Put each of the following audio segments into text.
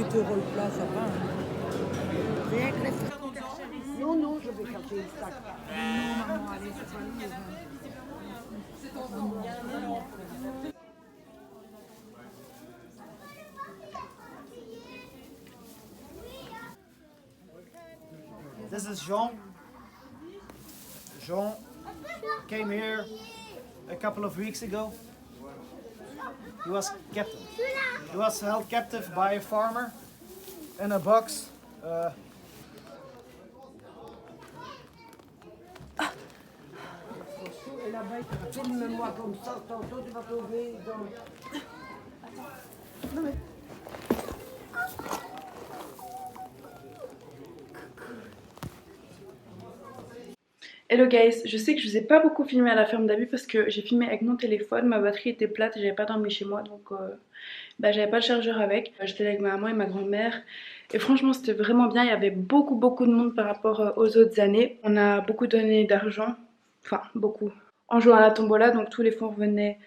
€ le plat, ça va. Rien que les frites. Non, non, je vais chercher une sac. Non, maman, allez, c'est pas lourd. This is Jean. Jean came here a couple of weeks ago. He was captive. He was held captive by a farmer in a box. Et là-bas, filme-moi comme ça, tantôt tu vas tomber dans... Non mais... Hello guys, je sais que je vous ai pas beaucoup filmé à la ferme d'Abby parce que j'ai filmé avec mon téléphone, ma batterie était plate et j'avais pas dormi chez moi donc j'avais pas le chargeur avec. J'étais avec ma maman et ma grand-mère et franchement c'était vraiment bien, il y avait beaucoup de monde par rapport aux autres années. On a beaucoup donné d'argent, enfin beaucoup, en jouant à la tombola donc tous les fonds revenaient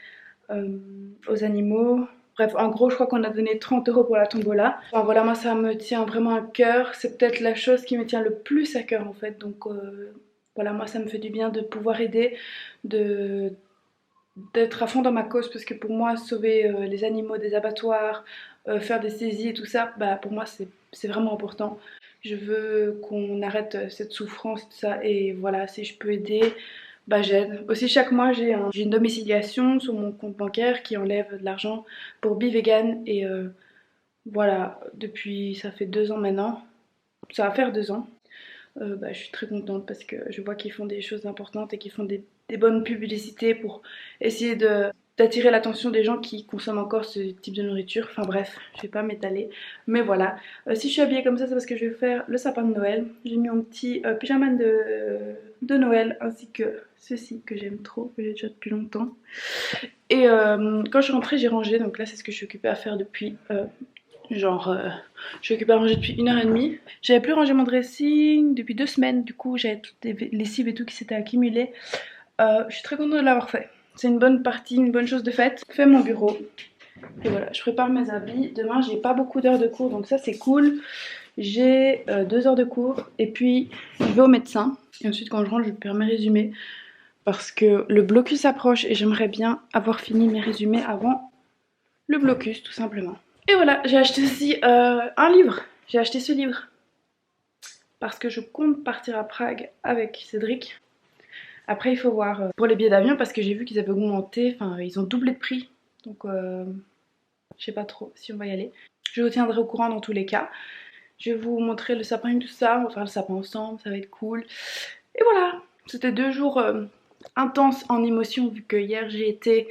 aux animaux. Bref, en gros, je crois qu'on a donné 30 € pour la tombola. Enfin voilà, moi ça me tient vraiment à cœur. C'est peut-être la chose qui me tient le plus à cœur en fait. Donc voilà, moi ça me fait du bien de pouvoir aider, d'être à fond dans ma cause parce que pour moi, sauver les animaux des abattoirs, faire des saisies et tout ça, bah pour moi c'est vraiment important. Je veux qu'on arrête cette souffrance, tout ça et voilà, si je peux aider, bah j'aide. Aussi chaque mois j'ai une domiciliation sur mon compte bancaire qui enlève de l'argent pour Bivegan et voilà, depuis ça fait 2 ans maintenant, ça va faire 2 ans. Je suis très contente parce que je vois qu'ils font des choses importantes et qu'ils font des bonnes publicités pour essayer d'attirer l'attention des gens qui consomment encore ce type de nourriture. Enfin bref, je vais pas m'étaler, mais voilà. Si je suis habillée comme ça, c'est parce que je vais faire le sapin de Noël. J'ai mis mon petit pyjama de Noël ainsi que ceci que j'aime trop, que j'ai déjà depuis longtemps. Et quand je suis rentrée, j'ai rangé, donc là c'est ce que je suis occupée à faire depuis je suis occupée à ranger depuis 1h30. J'avais plus rangé mon dressing depuis 2 semaines. Du coup, j'avais toutes les lessives et tout qui s'étaient accumulées. Je suis très contente de l'avoir fait. C'est une bonne partie, une bonne chose de faite. Je fais mon bureau. Et voilà, je prépare mes habits. Demain, j'ai pas beaucoup d'heures de cours, donc ça c'est cool. J'ai 2 heures de cours. Et puis, je vais au médecin. Et ensuite, quand je rentre, je vais faire mes résumés. Parce que le blocus approche et j'aimerais bien avoir fini mes résumés avant le blocus, tout simplement. Et voilà, j'ai acheté aussi un livre. J'ai acheté ce livre parce que je compte partir à Prague avec Cédric. Après, il faut voir pour les billets d'avion parce que j'ai vu qu'ils avaient augmenté, enfin, ils ont doublé de prix. Donc, je sais pas trop si on va y aller. Je vous tiendrai au courant dans tous les cas. Je vais vous montrer le sapin et tout ça. On va faire le sapin ensemble, ça va être cool. Et voilà, c'était 2 jours intenses en émotion vu que hier j'ai été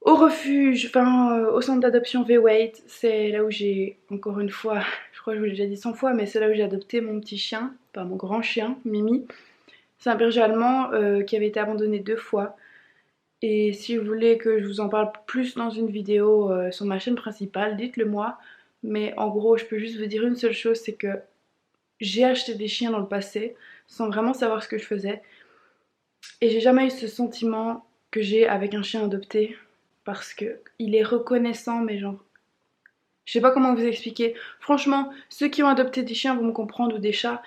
au refuge, enfin au centre d'adoption V-Wait, c'est là où j'ai, encore une fois, je crois que je vous l'ai déjà dit 100 fois, mais c'est là où j'ai adopté mon petit chien, enfin mon grand chien, Mimi. C'est un berger allemand qui avait été abandonné 2 fois. Et si vous voulez que je vous en parle plus dans une vidéo sur ma chaîne principale, dites-le moi. Mais en gros, je peux juste vous dire une seule chose, c'est que j'ai acheté des chiens dans le passé sans vraiment savoir ce que je faisais. Et j'ai jamais eu ce sentiment que j'ai avec un chien adopté. Parce que il est reconnaissant, mais genre... Je sais pas comment vous expliquer. Franchement, ceux qui ont adopté des chiens vont me comprendre, ou des chats.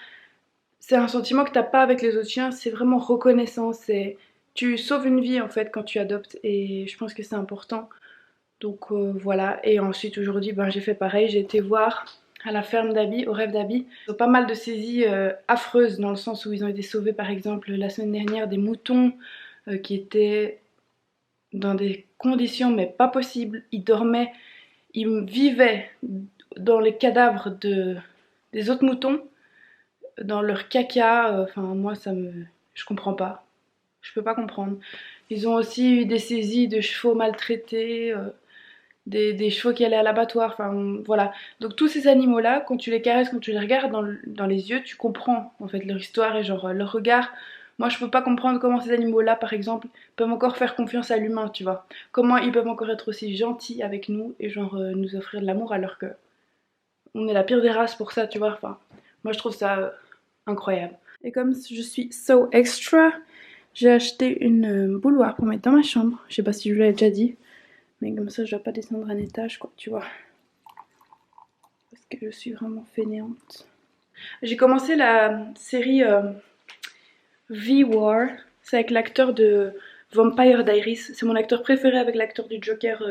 C'est un sentiment que t'as pas avec les autres chiens, c'est vraiment reconnaissant. Tu sauves une vie en fait quand tu adoptes et je pense que c'est important. Donc voilà, et ensuite aujourd'hui j'ai fait pareil, j'ai été voir à la ferme d'Abby, au rêve d'Abby. Ils ont pas mal de saisies affreuses dans le sens où ils ont été sauvés par exemple la semaine dernière des moutons qui étaient dans des conditions mais pas possibles. Ils dormaient, ils vivaient dans les cadavres des autres moutons, dans leur caca. Enfin moi je comprends pas, je peux pas comprendre. Ils ont aussi eu des saisies de chevaux maltraités, des chevaux qui allaient à l'abattoir, enfin voilà. Donc tous ces animaux là, quand tu les caresses, quand tu les regardes dans les yeux, tu comprends en fait leur histoire et genre leur regard. Moi je peux pas comprendre comment ces animaux là par exemple peuvent encore faire confiance à l'humain, tu vois. Comment ils peuvent encore être aussi gentils avec nous et genre nous offrir de l'amour alors que on est la pire des races pour ça, tu vois. Enfin moi je trouve ça incroyable. Et comme je suis so extra, j'ai acheté une bouilloire pour mettre dans ma chambre. Je sais pas si je vous l'avais déjà dit. Mais comme ça, je dois pas descendre un étage, quoi, tu vois. que je suis vraiment fainéante. J'ai commencé la série V-War. C'est avec l'acteur de Vampire Diaries. C'est mon acteur préféré avec l'acteur du Joker,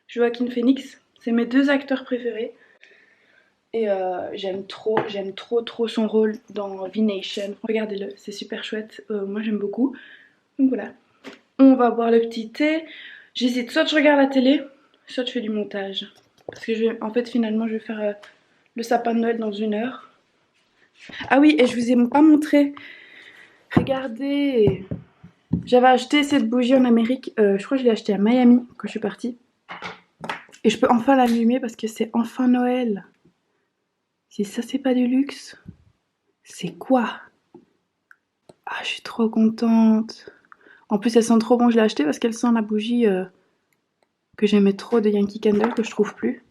Joaquin Phoenix. C'est mes deux acteurs préférés. Et j'aime trop son rôle dans V-Nation. Regardez-le, c'est super chouette. Moi j'aime beaucoup. Donc voilà. On va boire le petit thé. J'hésite, soit je regarde la télé, soit je fais du montage. Parce que en fait finalement je vais faire le sapin de Noël dans 1 heure. Ah oui, et je vous ai pas montré. Regardez. J'avais acheté cette bougie en Amérique. Je crois que je l'ai achetée à Miami quand je suis partie. Et je peux enfin l'allumer parce que c'est enfin Noël. Si ça c'est pas du luxe, c'est quoi? Ah, je suis trop contente. En plus elle sent trop bon, je l'ai achetée parce qu'elle sent la bougie que j'aimais trop de Yankee Candle que je trouve plus.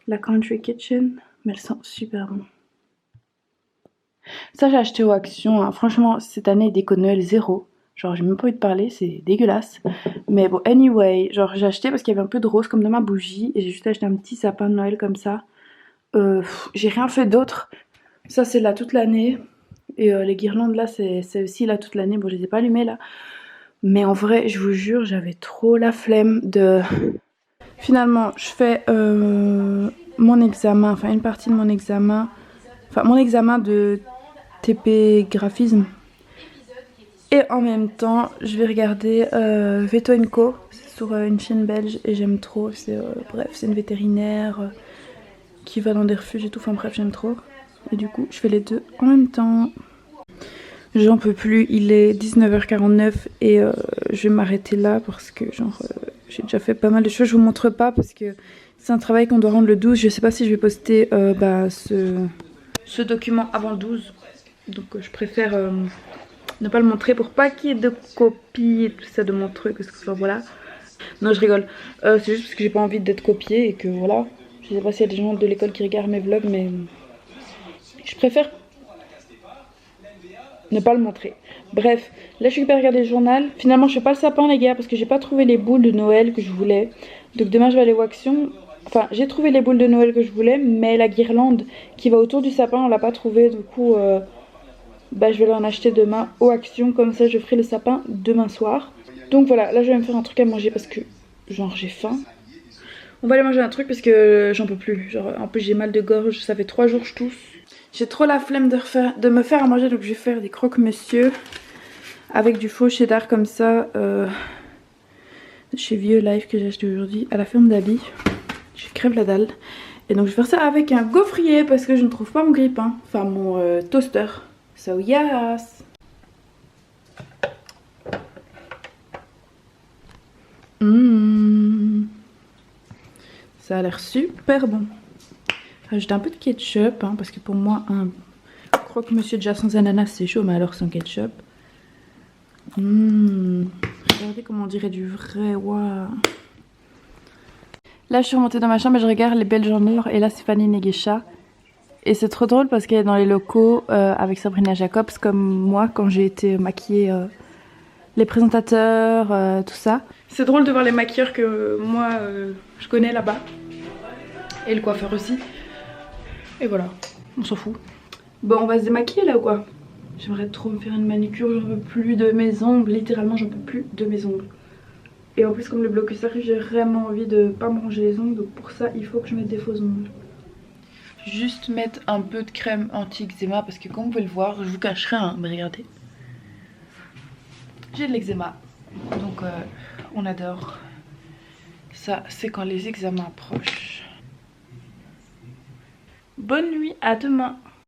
La Country Kitchen, mais elle sent super bon. Ça j'ai acheté au Action, hein. Franchement cette année déco Noël 0. Genre j'ai même pas envie de parler, c'est dégueulasse. Mais bon anyway, genre j'ai acheté parce qu'il y avait un peu de rose comme dans ma bougie. Et j'ai juste acheté un petit sapin de Noël comme ça. J'ai rien fait d'autre. Ça c'est là toute l'année. Et les guirlandes là c'est aussi là toute l'année. Bon je les ai pas allumées là. Mais en vrai je vous jure j'avais trop la flemme de... Finalement je fais mon examen, enfin une partie de mon examen. Enfin mon examen de TP graphisme. Et en même temps je vais regarder Veto & Co. C'est sur une chaîne belge et j'aime trop. Bref c'est une vétérinaire qui va dans des refuges et tout. Enfin bref j'aime trop. Et du coup je fais les deux en même temps. J'en peux plus, il est 19h49 et je vais m'arrêter là parce que genre j'ai déjà fait pas mal de choses. Je vous montre pas parce que c'est un travail qu'on doit rendre le 12. Je sais pas si je vais poster ce document avant le 12. Donc je préfère ne pas le montrer pour pas qu'il y ait de copies et tout ça de mon truc. Parce que enfin, voilà. Non je rigole. C'est juste parce que j'ai pas envie d'être copiée et que voilà. Je sais pas s'il y a des gens de l'école qui regardent mes vlogs mais je préfère ne pas le montrer. Bref, là je suis hyper regarder le journal. Finalement je fais pas le sapin les gars parce que j'ai pas trouvé les boules de Noël que je voulais. Donc demain je vais aller au Action. Enfin j'ai trouvé les boules de Noël que je voulais, mais la guirlande qui va autour du sapin on l'a pas trouvée. Du coup je vais aller en acheter demain au Action. Comme ça je ferai le sapin demain soir. Donc voilà, là je vais me faire un truc à manger parce que genre j'ai faim. On va aller manger un truc parce que j'en peux plus. Genre en plus j'ai mal de gorge, ça fait 3 jours que je tousse. J'ai trop la flemme de me faire à manger, donc je vais faire des croque-monsieur avec du faux cheddar comme ça chez Vieux Life que j'ai acheté aujourd'hui à la ferme d'Ali. Je crève la dalle. Et donc je vais faire ça avec un gaufrier parce que je ne trouve pas mon grille-pain, enfin mon toaster. So yes. Ça a l'air super bon. Rajouter un peu de ketchup, hein, parce que pour moi, un croque-monsieur déjà sans ananas, c'est chaud, mais alors sans ketchup. Regardez comment on dirait du vrai, waouh. Là, je suis remontée dans ma chambre et je regarde les Belges en or. Et là, c'est Fanny Negesha. Et c'est trop drôle parce qu'elle est dans les locaux avec Sabrina Jacobs, comme moi, quand j'ai été maquiller les présentateurs, tout ça. C'est drôle de voir les maquilleurs que moi, je connais là-bas. Et le coiffeur aussi. Et voilà, on s'en fout. Bon, on va se démaquiller là ou quoi? J'aimerais trop me faire une manicure, j'en peux plus de mes ongles. Littéralement, j'en peux plus de mes ongles. Et en plus, comme le blocus arrive, j'ai vraiment envie de pas me ranger les ongles. Donc pour ça, il faut que je mette des faux ongles. Juste mettre un peu de crème anti-eczéma parce que comme vous pouvez le voir, je vous cacherai, hein, mais regardez. J'ai de l'eczéma. Donc on adore. Ça, c'est quand les examens approchent. Bonne nuit, à demain.